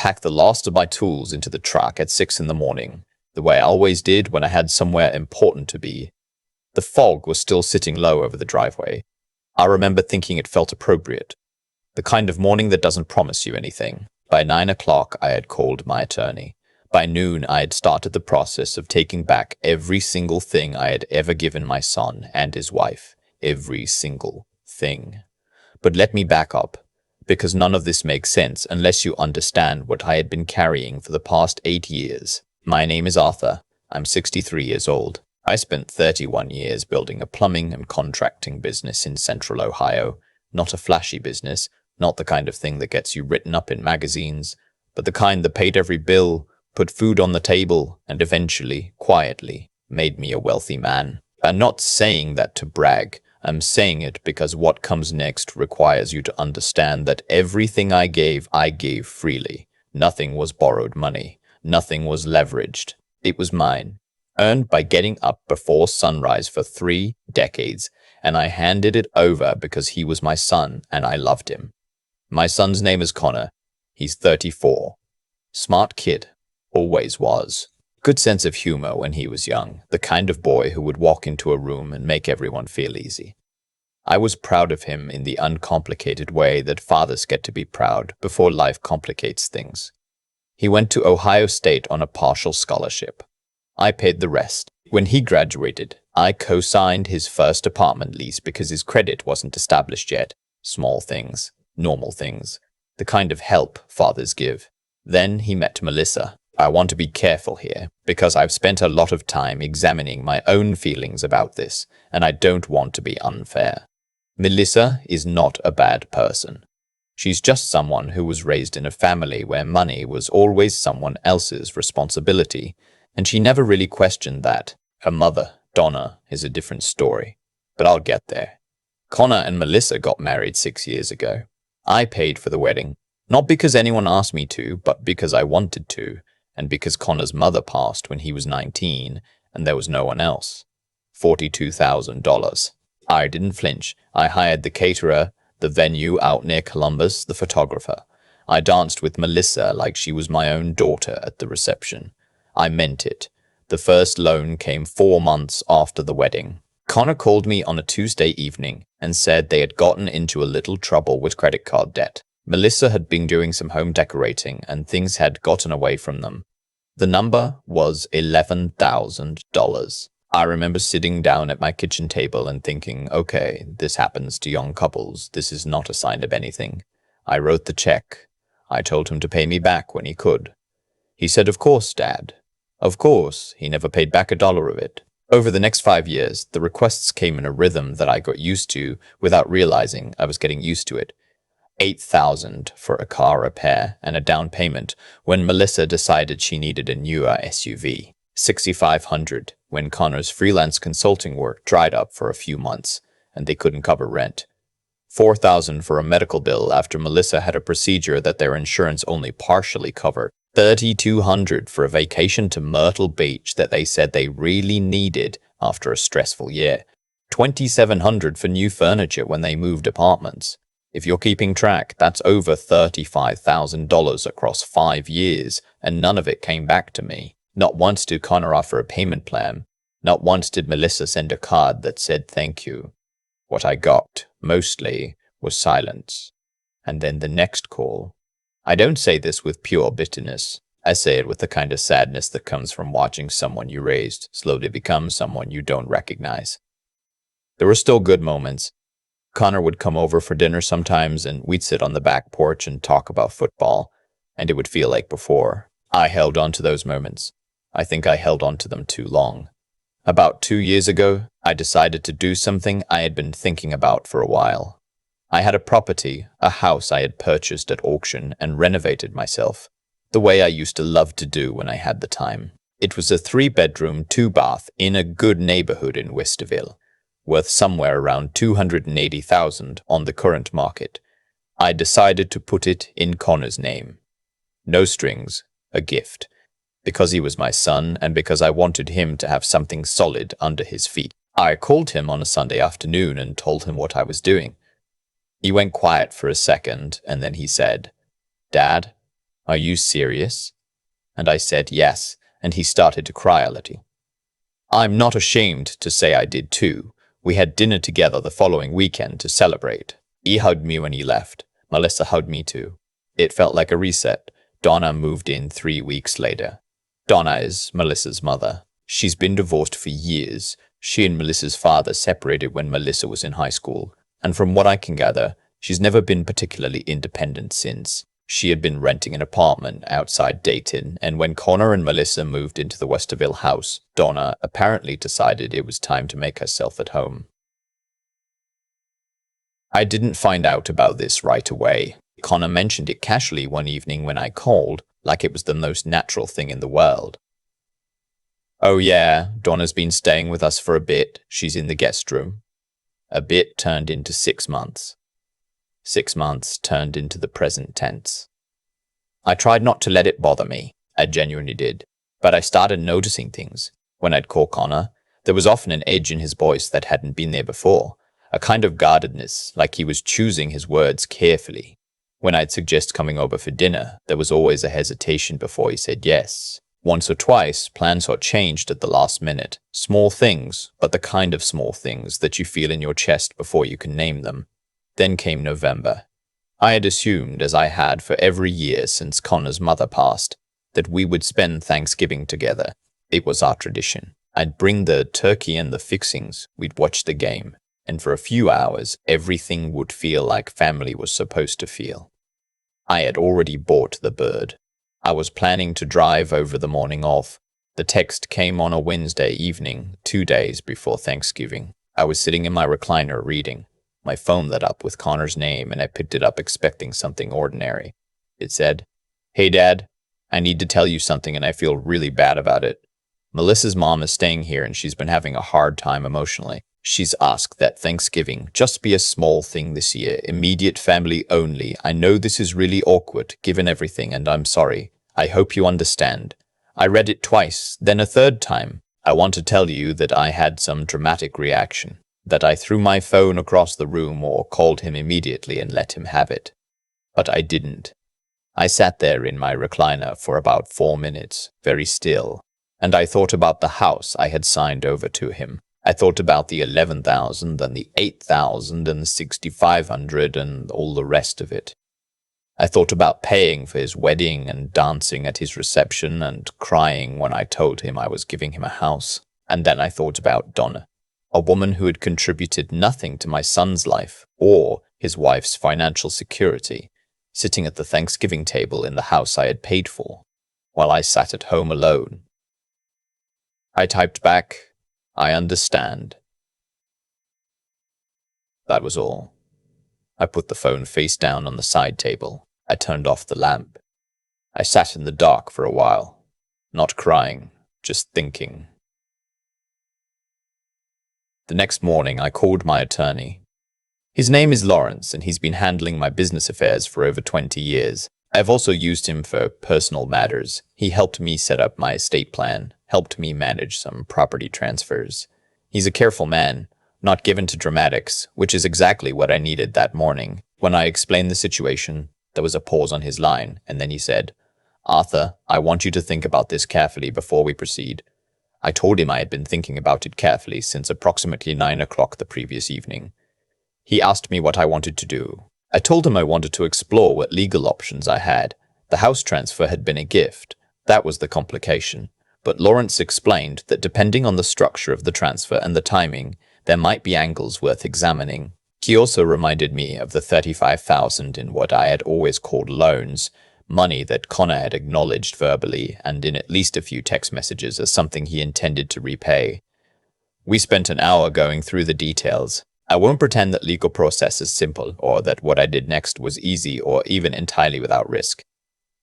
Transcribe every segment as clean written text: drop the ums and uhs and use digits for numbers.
pack the last of my tools into the truck at 6 in the morning, the way I always did when I had somewhere important to be. The fog was still sitting low over the driveway. I remember thinking it felt appropriate. The kind of morning that doesn't promise you anything. By 9 o'clock, I had called my attorney. By noon, I had started the process of taking back every single thing I had ever given my son and his wife. Every single thing. But let me back up, because none of this makes sense unless you understand what I had been carrying for the past 8 years. My name is Arthur. I'm 63 years old. I spent 31 years building a plumbing and contracting business in Central Ohio. Not a flashy business, not the kind of thing that gets you written up in magazines, but the kind that paid every bill, put food on the table, and eventually, quietly, made me a wealthy man. I'm not saying that to brag. I'm saying it because what comes next requires you to understand that everything I gave freely. Nothing was borrowed money. Nothing was leveraged. It was mine. Earned by getting up before sunrise for 3 decades, and I handed it over because he was my son and I loved him. My son's name is Connor. He's 34. Smart kid. Always was. Good sense of humor when he was young, the kind of boy who would walk into a room and make everyone feel easy. I was proud of him in the uncomplicated way that fathers get to be proud before life complicates things. He went to Ohio State on a partial scholarship. I paid the rest. When he graduated, I co-signed his first apartment lease because his credit wasn't established yet. Small things, normal things, the kind of help fathers give. Then he met Melissa. I want to be careful here, because I've spent a lot of time examining my own feelings about this, and I don't want to be unfair. Melissa is not a bad person. She's just someone who was raised in a family where money was always someone else's responsibility, and she never really questioned that. Her mother, Donna, is a different story, but I'll get there. Connor and Melissa got married 6 years ago. I paid for the wedding, not because anyone asked me to, but because I wanted to, and because Connor's mother passed when he was 19, and there was no one else. $42,000. I didn't flinch. I hired the caterer, the venue out near Columbus, the photographer. I danced with Melissa like she was my own daughter at the reception. I meant it. The first loan came 4 months after the wedding. Connor called me on a Tuesday evening and said they had gotten into a little trouble with credit card debt. Melissa had been doing some home decorating and things had gotten away from them. The number was $11,000. I remember sitting down at my kitchen table and thinking, okay, this happens to young couples. This is not a sign of anything. I wrote the check. I told him to pay me back when he could. He said, "Of course, Dad." Of course, he never paid back $1 of it. Over the next 5 years, the requests came in a rhythm that I got used to without realizing I was getting used to it. $8,000 for a car repair and a down payment when Melissa decided she needed a newer SUV. $6,500 when Connor's freelance consulting work dried up for a few months and they couldn't cover rent. $4,000 for a medical bill after Melissa had a procedure that their insurance only partially covered. $3,200 for a vacation to Myrtle Beach that they said they really needed after a stressful year. $2,700 for new furniture when they moved apartments. If you're keeping track, that's over $35,000 across 5 years, and none of it came back to me. Not once did Connor offer a payment plan. Not once did Melissa send a card that said thank you. What I got, mostly, was silence. And then the next call. I don't say this with pure bitterness. I say it with the kind of sadness that comes from watching someone you raised slowly become someone you don't recognize. There were still good moments. Connor would come over for dinner sometimes, and we'd sit on the back porch and talk about football, and it would feel like before. I held on to those moments. I think I held on to them too long. About 2 years ago, I decided to do something I had been thinking about for a while. I had a property, a house I had purchased at auction and renovated myself, the way I used to love to do when I had the time. It was a 3-bedroom, 2-bath in a good neighborhood in Westerville, worth somewhere around $280,000 on the current market. I decided to put it in Connor's name. No strings, a gift, because he was my son and because I wanted him to have something solid under his feet. I called him on a Sunday afternoon and told him what I was doing. He went quiet for a second, and then he said, "Dad, "Are you serious?" And I said yes, and he started to cry a little. I'm not ashamed to say I did too. We had dinner together the following weekend to celebrate. He hugged me when he left. Melissa hugged me too. It felt like a reset. Donna moved in 3 weeks later. Donna is Melissa's mother. She's been divorced for years. She and Melissa's father separated when Melissa was in high school, and from what I can gather, she's never been particularly independent since. She had been renting an apartment outside Dayton, and when Connor and Melissa moved into the Westerville house, Donna apparently decided it was time to make herself at home. I didn't find out about this right away. Connor mentioned it casually one evening when I called, like it was the most natural thing in the world. "Oh yeah, Donna's been staying with us for a bit. She's in the guest room." A bit turned into 6 months. 6 months turned into the present tense. I tried not to let it bother me. I genuinely did. But I started noticing things. When I'd call Connor, there was often an edge in his voice that hadn't been there before. A kind of guardedness, like he was choosing his words carefully. When I'd suggest coming over for dinner, there was always a hesitation before he said yes. Once or twice, plans got changed at the last minute. Small things, but the kind of small things that you feel in your chest before you can name them. Then came November. I had assumed, as I had for every year since Connor's mother passed, that we would spend Thanksgiving together. It was our tradition. I'd bring the turkey and the fixings, we'd watch the game, and for a few hours, everything would feel like family was supposed to feel. I had already bought the bird. I was planning to drive over the morning of. The text came on a Wednesday evening, 2 days before Thanksgiving. I was sitting in my recliner reading. My phone lit up with Connor's name, and I picked it up expecting something ordinary. It said, "Hey Dad, I need to tell you something and I feel really bad about it. Melissa's mom is staying here and she's been having a hard time emotionally. She's asked that Thanksgiving just be a small thing this year, immediate family only. I know this is really awkward, given everything, and I'm sorry. I hope you understand." I read it twice, then a third time. I want to tell you that I had some dramatic reaction, that I threw my phone across the room or called him immediately and let him have it. But I didn't. I sat there in my recliner for about 4 minutes, very still, and I thought about the house I had signed over to him. I thought about the 11,000 and the 8,000 and the 6,500 and all the rest of it. I thought about paying for his wedding and dancing at his reception and crying when I told him I was giving him a house. And then I thought about Donna, a woman who had contributed nothing to my son's life or his wife's financial security, sitting at the Thanksgiving table in the house I had paid for, while I sat at home alone. I typed back, "I understand." That was all. I put the phone face down on the side table. I turned off the lamp. I sat in the dark for a while, not crying, just thinking. The next morning, I called my attorney. His name is Lawrence, and he's been handling my business affairs for over 20 years. I've also used him for personal matters. He helped me set up my estate plan, helped me manage some property transfers. He's a careful man, not given to dramatics, which is exactly what I needed that morning. When I explained the situation, there was a pause on his line, and then he said, "Arthur, I want you to think about this carefully before we proceed." I told him I had been thinking about it carefully since approximately 9 o'clock the previous evening. He asked me what I wanted to do. I told him I wanted to explore what legal options I had. The house transfer had been a gift. That was the complication. But Lawrence explained that depending on the structure of the transfer and the timing, there might be angles worth examining. He also reminded me of the $35,000 in what I had always called loans, money that Connor had acknowledged verbally and in at least a few text messages as something he intended to repay. We spent an hour going through the details. I won't pretend that legal process is simple or that what I did next was easy or even entirely without risk.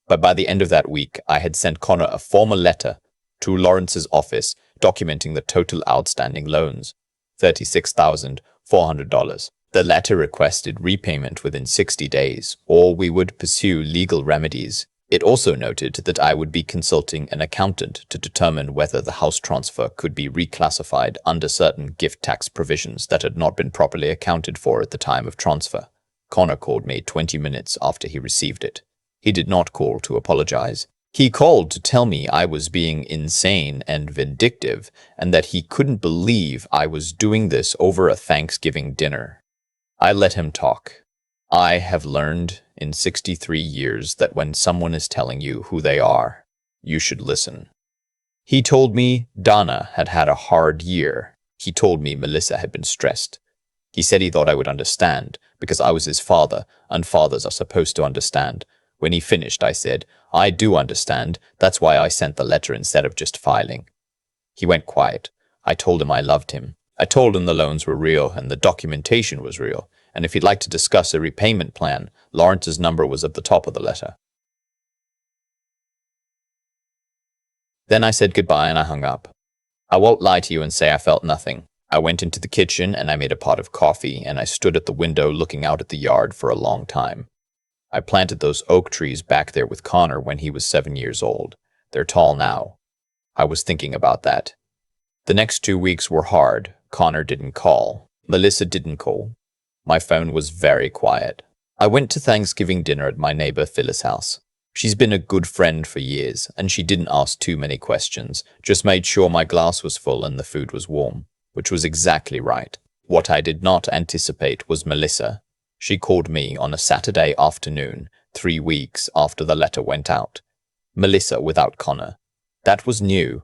But by the end of that week, I had sent Connor a formal letter to Lawrence's office documenting the total outstanding loans, $36,400. The letter requested repayment within 60 days, or we would pursue legal remedies. It also noted that I would be consulting an accountant to determine whether the house transfer could be reclassified under certain gift tax provisions that had not been properly accounted for at the time of transfer. Connor called me 20 minutes after he received it. He did not call to apologize. He called to tell me I was being insane and vindictive, and that he couldn't believe I was doing this over a Thanksgiving dinner. I let him talk. I have learned in 63 years that when someone is telling you who they are, you should listen. He told me Donna had had a hard year. He told me Melissa had been stressed. He said he thought I would understand, because I was his father, and fathers are supposed to understand. When he finished, I said, I do understand. That's why I sent the letter instead of just filing. He went quiet. I told him I loved him. I told him the loans were real and the documentation was real, and if he'd like to discuss a repayment plan, Lawrence's number was at the top of the letter. Then I said goodbye and I hung up. I won't lie to you and say I felt nothing. I went into the kitchen and I made a pot of coffee and I stood at the window looking out at the yard for a long time. I planted those oak trees back there with Connor when he was 7 years old. They're tall now. I was thinking about that. The next 2 weeks were hard. Connor didn't call. Melissa didn't call. My phone was very quiet. I went to Thanksgiving dinner at my neighbor Phyllis' house. She's been a good friend for years, and she didn't ask too many questions, just made sure my glass was full and the food was warm, which was exactly right. What I did not anticipate was Melissa. She called me on a Saturday afternoon, 3 weeks after the letter went out. Melissa without Connor. That was new.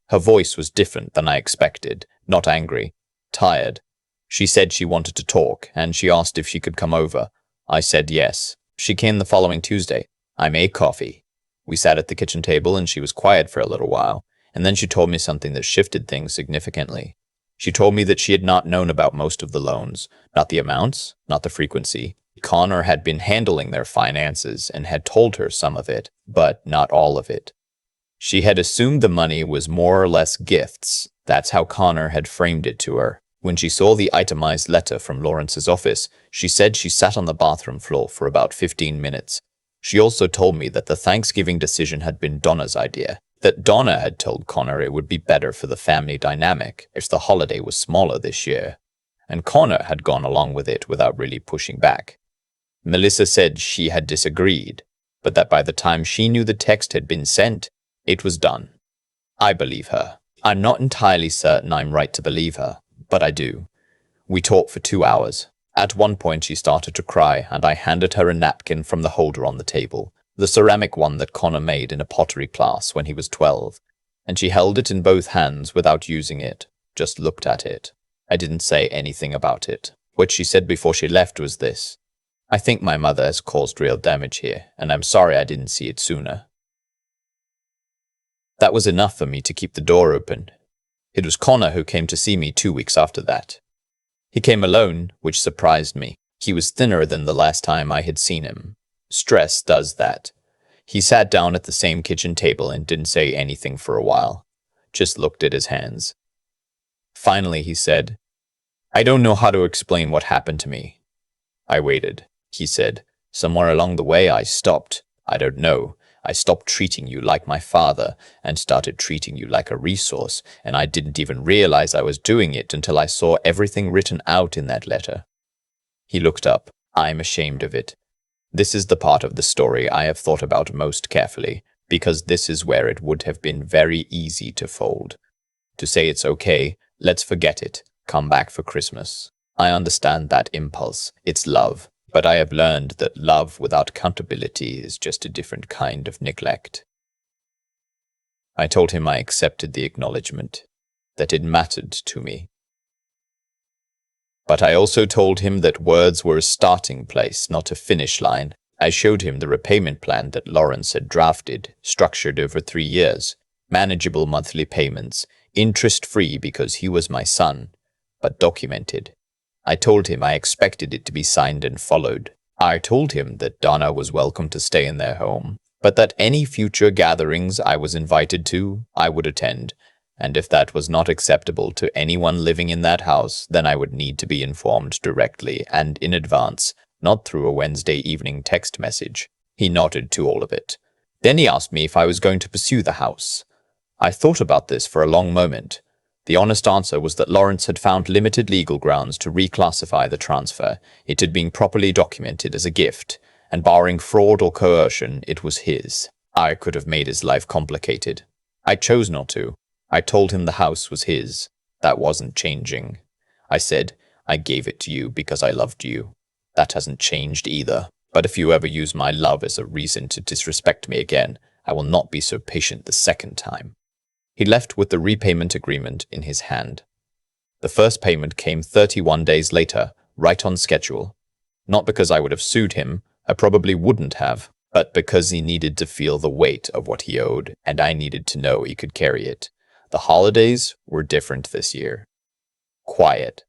Her voice was different than I expected, not angry, tired. She said she wanted to talk, and she asked if she could come over. I said yes. She came the following Tuesday. I made coffee. We sat at the kitchen table and she was quiet for a little while, and then she told me something that shifted things significantly. She told me that she had not known about most of the loans, not the amounts, not the frequency. Connor had been handling their finances and had told her some of it, but not all of it. She had assumed the money was more or less gifts. That's how Connor had framed it to her. When she saw the itemized letter from Lawrence's office, she said she sat on the bathroom floor for about 15 minutes. She also told me that the Thanksgiving decision had been Donna's idea, that Donna had told Connor it would be better for the family dynamic if the holiday was smaller this year, and Connor had gone along with it without really pushing back. Melissa said she had disagreed, but that by the time she knew the text had been sent, it was done. I believe her. I'm not entirely certain I'm right to believe her, but I do. We talked for 2 hours. At one point she started to cry, and I handed her a napkin from the holder on the table, the ceramic one that Connor made in a pottery class when he was 12, and she held it in both hands without using it, just looked at it. I didn't say anything about it. What she said before she left was this: I think my mother has caused real damage here, and I'm sorry I didn't see it sooner. That was enough for me to keep the door open. It was Connor who came to see me 2 weeks after that. He came alone, which surprised me. He was thinner than the last time I had seen him. Stress does that. He sat down at the same kitchen table and didn't say anything for a while, just looked at his hands. Finally, he said, I don't know how to explain what happened to me. I waited. He said, somewhere along the way I stopped. I don't know. I stopped treating you like my father and started treating you like a resource, and I didn't even realize I was doing it until I saw everything written out in that letter. He looked up. I'm ashamed of it. This is the part of the story I have thought about most carefully, because this is where it would have been very easy to fold. To say it's okay, let's forget it, come back for Christmas. I understand that impulse. It's love. But I have learned that love without accountability is just a different kind of neglect. I told him I accepted the acknowledgement, that it mattered to me. But I also told him that words were a starting place, not a finish line. I showed him the repayment plan that Lawrence had drafted, structured over 3 years, manageable monthly payments, interest-free because he was my son, but documented. I told him I expected it to be signed and followed. I told him that Donna was welcome to stay in their home, but that any future gatherings I was invited to, I would attend, and if that was not acceptable to anyone living in that house, then I would need to be informed directly and in advance, not through a Wednesday evening text message. He nodded to all of it. Then he asked me if I was going to pursue the house. I thought about this for a long moment. The honest answer was that Lawrence had found limited legal grounds to reclassify the transfer. It had been properly documented as a gift, and barring fraud or coercion, it was his. I could have made his life complicated. I chose not to. I told him the house was his. That wasn't changing. I said, I gave it to you because I loved you. That hasn't changed either. But if you ever use my love as a reason to disrespect me again, I will not be so patient the second time. He left with the repayment agreement in his hand. The first payment came 31 days later, right on schedule. Not because I would have sued him, I probably wouldn't have, but because he needed to feel the weight of what he owed, and I needed to know he could carry it. The holidays were different this year. Quiet.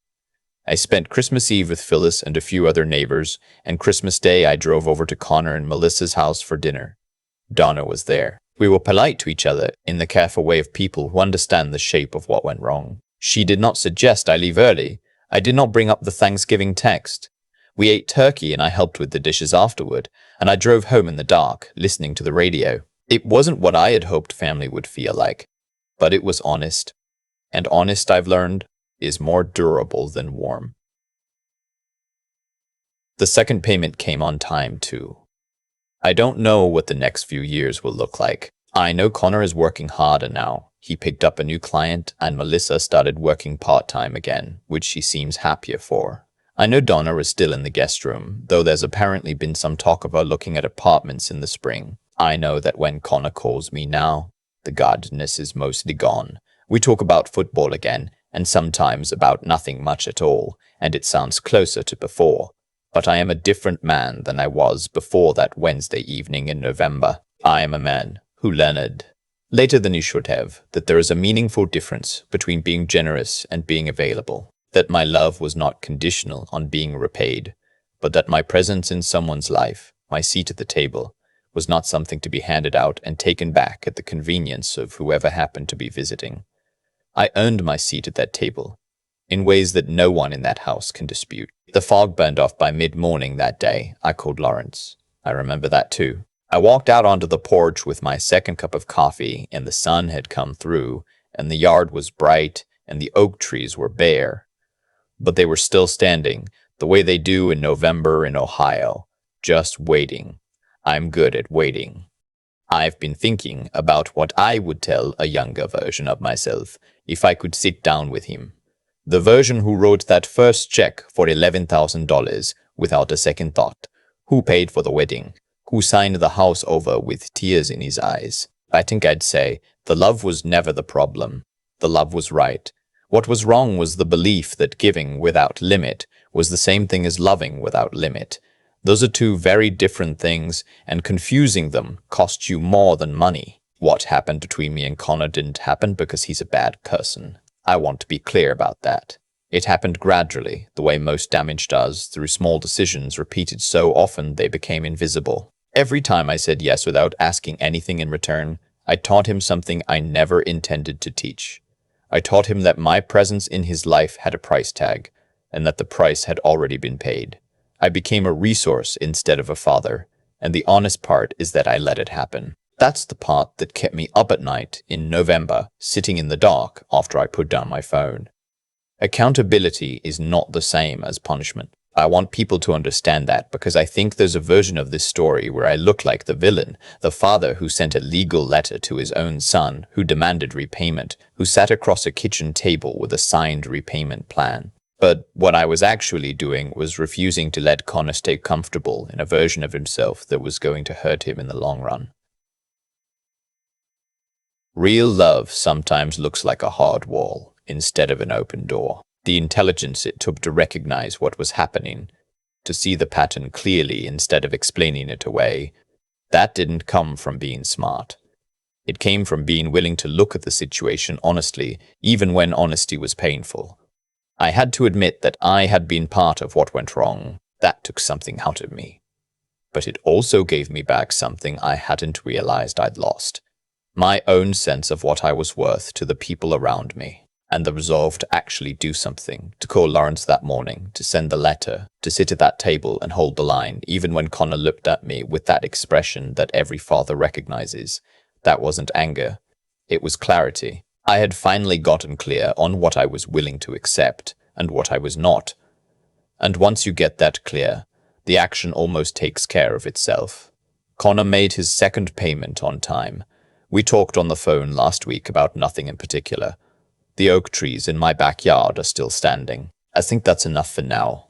I spent Christmas Eve with Phyllis and a few other neighbors, and Christmas Day I drove over to Connor and Melissa's house for dinner. Donna was there. We were polite to each other in the careful way of people who understand the shape of what went wrong. She did not suggest I leave early. I did not bring up the Thanksgiving text. We ate turkey and I helped with the dishes afterward, and I drove home in the dark, listening to the radio. It wasn't what I had hoped family would feel like, but it was honest. And honest, I've learned, is more durable than warm. The second payment came on time, too. I don't know what the next few years will look like. I know Connor is working harder now. He picked up a new client, and Melissa started working part-time again, which she seems happier for. I know Donna is still in the guest room, though there's apparently been some talk of her looking at apartments in the spring. I know that when Connor calls me now, the guardedness is mostly gone. We talk about football again, and sometimes about nothing much at all, and it sounds closer to before. But I am a different man than I was before that Wednesday evening in November. I am a man who learned, later than you should have, that there is a meaningful difference between being generous and being available, that my love was not conditional on being repaid, but that my presence in someone's life, my seat at the table, was not something to be handed out and taken back at the convenience of whoever happened to be visiting. I earned my seat at that table, in ways that no one in that house can dispute. The fog burned off by mid-morning that day. I called Lawrence. I remember that too. I walked out onto the porch with my second cup of coffee, and the sun had come through, and the yard was bright, and the oak trees were bare. But they were still standing, the way they do in November in Ohio, just waiting. I'm good at waiting. I've been thinking about what I would tell a younger version of myself if I could sit down with him. The version who wrote that first check for $11,000 without a second thought. Who paid for the wedding? Who signed the house over with tears in his eyes? I think I'd say the love was never the problem. The love was right. What was wrong was the belief that giving without limit was the same thing as loving without limit. Those are two very different things, and confusing them cost you more than money. What happened between me and Connor didn't happen because he's a bad person. I want to be clear about that. It happened gradually, the way most damage does, through small decisions repeated so often they became invisible. Every time I said yes without asking anything in return, I taught him something I never intended to teach. I taught him that my presence in his life had a price tag, and that the price had already been paid. I became a resource instead of a father, and the honest part is that I let it happen. That's the part that kept me up at night in November, sitting in the dark after I put down my phone. Accountability is not the same as punishment. I want people to understand that because I think there's a version of this story where I look like the villain, the father who sent a legal letter to his own son, who demanded repayment, who sat across a kitchen table with a signed repayment plan. But what I was actually doing was refusing to let Connor stay comfortable in a version of himself that was going to hurt him in the long run. Real love sometimes looks like a hard wall instead of an open door. The intelligence it took to recognize what was happening, to see the pattern clearly instead of explaining it away, that didn't come from being smart. It came from being willing to look at the situation honestly, even when honesty was painful. I had to admit that I had been part of what went wrong. That took something out of me. But it also gave me back something I hadn't realized I'd lost. My own sense of what I was worth to the people around me, and the resolve to actually do something, to call Lawrence that morning, to send the letter, to sit at that table and hold the line, even when Connor looked at me with that expression that every father recognizes. That wasn't anger. It was clarity. I had finally gotten clear on what I was willing to accept and what I was not. And once you get that clear, The action almost takes care of itself. Connor made his second payment on time. We talked on the phone last week about nothing in particular. The oak trees in my backyard are still standing. I think that's enough for now.